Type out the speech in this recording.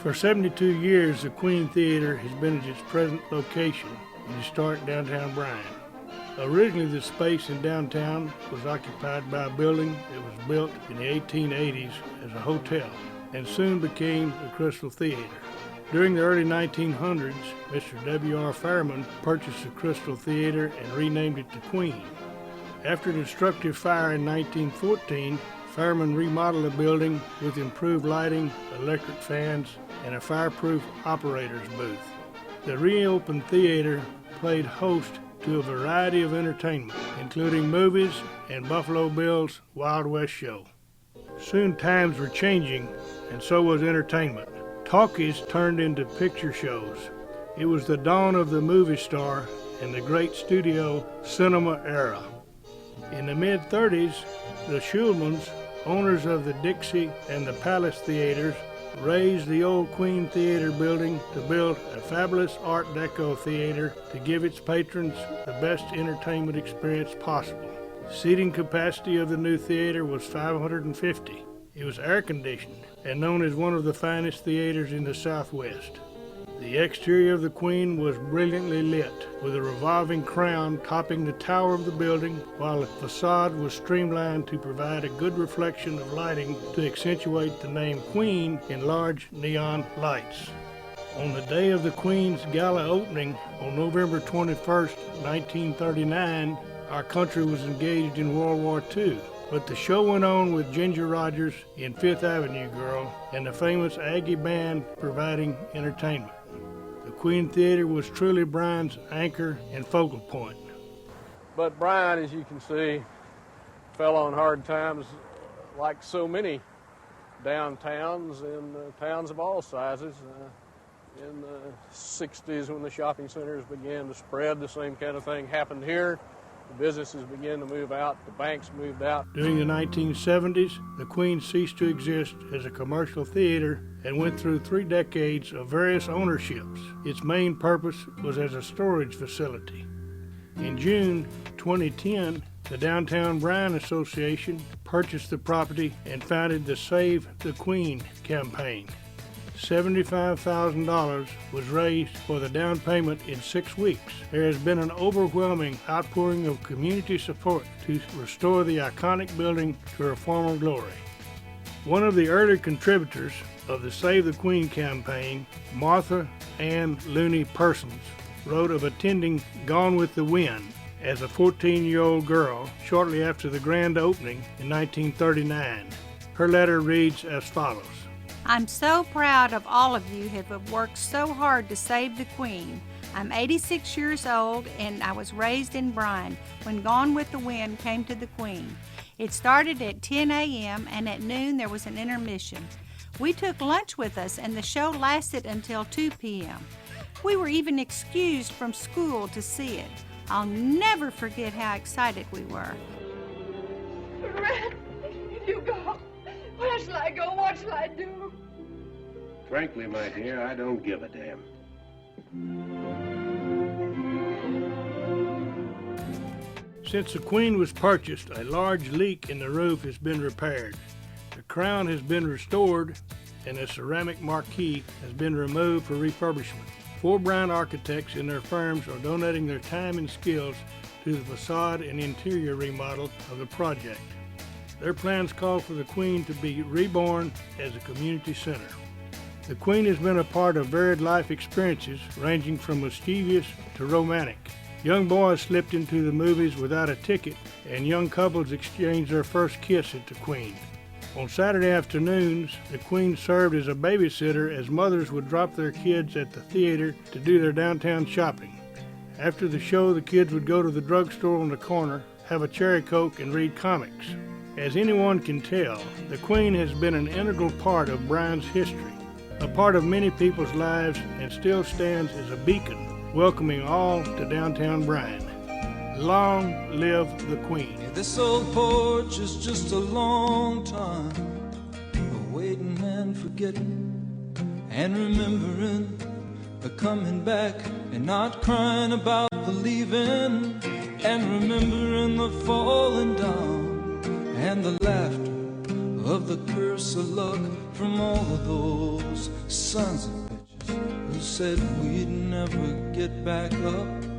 For 72 years, the Queen Theater has been at its present location in historic downtown Bryan. Originally, the space in downtown was occupied by a building that was built in the 1880s as a hotel and soon became the Crystal Theater. During the early 1900s, Mr. W.R. Fairman purchased the Crystal Theater and renamed it the Queen. After a destructive fire in 1914, Fairman remodeled the building with improved lighting, electric fans, and a fireproof operator's booth. The reopened theater played host to a variety of entertainment, including movies and Buffalo Bill's Wild West show. Soon times were changing, and so was entertainment. Talkies turned into picture shows. It was the dawn of the movie star and the great studio cinema era. In the mid-30s, the Schulmans, owners of the Dixie and the Palace Theaters, raised the old Queen Theater building to build a fabulous Art Deco theater to give its patrons the best entertainment experience possible. Seating capacity of the new theater was 550. It was air-conditioned and known as one of the finest theaters in the Southwest. The exterior of the Queen was brilliantly lit, with a revolving crown topping the tower of the building, while the facade was streamlined to provide a good reflection of lighting to accentuate the name Queen in large neon lights. On the day of the Queen's gala opening, on November 21st, 1939, our country was engaged in World War II. But the show went on with Ginger Rogers in Fifth Avenue Girl and the famous Aggie Band providing entertainment. The Queen Theater was truly Bryan's anchor and focal point. But Bryan, as you can see, fell on hard times like so many downtowns and towns of all sizes. In the 60s, when the shopping centers began to spread, the same kind of thing happened here. The businesses began to move out, the banks moved out. During the 1970s, the Queen ceased to exist as a commercial theater and went through 3 decades of various ownerships. Its main purpose was as a storage facility. In June 2010, the Downtown Bryan Association purchased the property and founded the Save the Queen campaign. $75,000 was raised for the down payment in 6 weeks. There has been an overwhelming outpouring of community support to restore the iconic building to her former glory. One of the early contributors of the Save the Queen campaign, Martha Ann Looney Persons, wrote of attending Gone with the Wind as a 14-year-old girl shortly after the grand opening in 1939. Her letter reads as follows. I'm so proud of all of you who have worked so hard to save the Queen. I'm 86 years old and I was raised in Bryan when Gone with the Wind came to the Queen. It started at 10 a.m. and at noon there was an intermission. We took lunch with us and the show lasted until 2 p.m. We were even excused from school to see it. I'll never forget how excited we were. Red, you go. Where shall I go? What shall I do? Frankly, my dear, I don't give a damn. Since the Queen was purchased, a large leak in the roof has been repaired. The crown has been restored and the ceramic marquee has been removed for refurbishment. 4 Bryan architects and their firms are donating their time and skills to the facade and interior remodel of the project. Their plans call for the Queen to be reborn as a community center. The Queen has been a part of varied life experiences ranging from mischievous to romantic. Young boys slipped into the movies without a ticket, and young couples exchanged their first kiss at the Queen. On Saturday afternoons, the Queen served as a babysitter as mothers would drop their kids at the theater to do their downtown shopping. After the show, the kids would go to the drugstore on the corner, have a cherry coke, and read comics. As anyone can tell, the Queen has been an integral part of Bryan's history, a part of many people's lives, and still stands as a beacon, welcoming all to downtown Bryan. Long live the Queen. This old porch is just a long time of waiting and forgetting and remembering the coming back and not crying about the leaving and remembering the falling down and the laughter of the curse of luck from all those sons of bitches who said we'd never get back up.